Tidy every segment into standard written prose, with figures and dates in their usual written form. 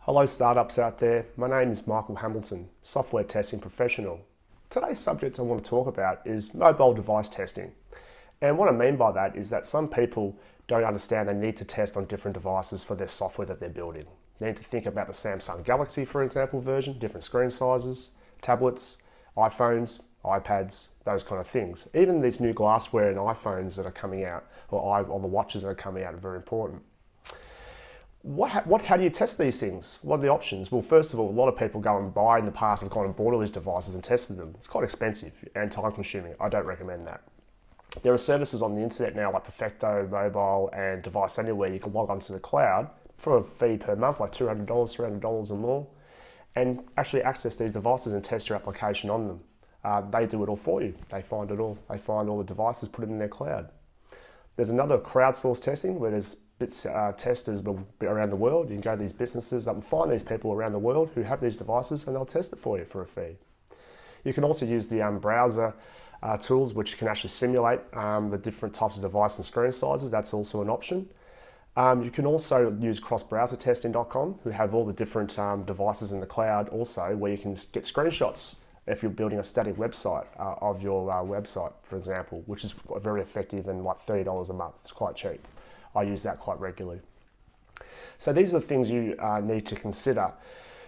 Hello startups out there, my name is Michael Hamilton, software testing professional. Today's subject I want to talk about is mobile device testing. And what I mean by that is that some people don't understand they need to test on different devices for their software that they're building. They need to think about the Samsung Galaxy, for example, version, different screen sizes, tablets, iPhones, iPads, those kind of things. Even these new glassware and iPhones that are coming out, or the watches that are coming out are very important. How do you test these things? What are the options? Well, first of all, a lot of people go and buy in the past have gone and bought all these devices and tested them. It's quite expensive and time consuming. I don't recommend that. There are services on the internet now like Perfecto, Mobile and Device Anywhere. You can log onto the cloud for a fee per month, like $200, $300 or more, and actually access these devices and test your application on them. They do it all for you. They find it all. They find all the devices, put it in their cloud. There's another crowdsourced testing where there's testers around the world. You can go to these businesses that will find these people around the world who have these devices and they'll test it for you for a fee. You can also use the browser tools which can actually simulate the different types of device and screen sizes. That's also an option. You can also use crossbrowsertesting.com who have all the different devices in the cloud also where you can get screenshots if you're building a static website of your website, for example, which is very effective and like $30 a month. It's quite cheap. I use that quite regularly. So these are the things you need to consider.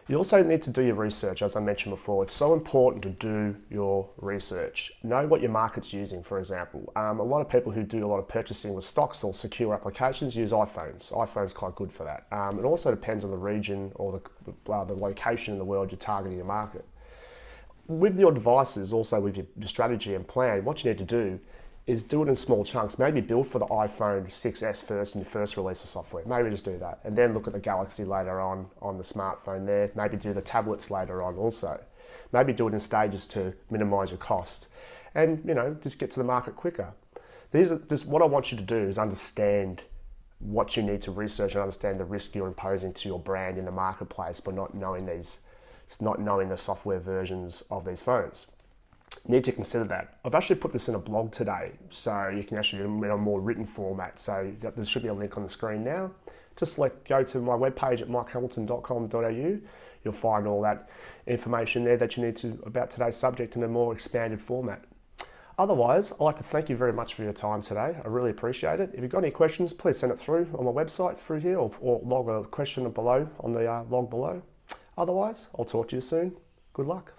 You also need to do your research, as I mentioned before. It's so important to do your research. Know what your market's using, for example. A lot of people who do a lot of purchasing with stocks or secure applications use iPhones. iPhone's quite good for that. It also depends on the region or the location in the world you're targeting your market. With your devices, also with your strategy and plan, what you need to do is do it in small chunks. Maybe build for the iPhone 6S first in your first release of software. Maybe just do that. And then look at the Galaxy later on the smartphone there. Maybe do the tablets later on also. Maybe do it in stages to minimize your cost. And just get to the market quicker. What I want you to do is understand what you need to research and understand the risk you're imposing to your brand in the marketplace by not knowing the software versions of these phones. You need to consider that. I've actually put this in a blog today, so you can actually in a more written format. So there should be a link on the screen now. Just go to my webpage at mikehamilton.com.au. You'll find all that information there that you need to about today's subject in a more expanded format. Otherwise, I'd like to thank you very much for your time today. I really appreciate it. If you've got any questions, please send it through on my website through here or log a question below on the log below. Otherwise, I'll talk to you soon. Good luck.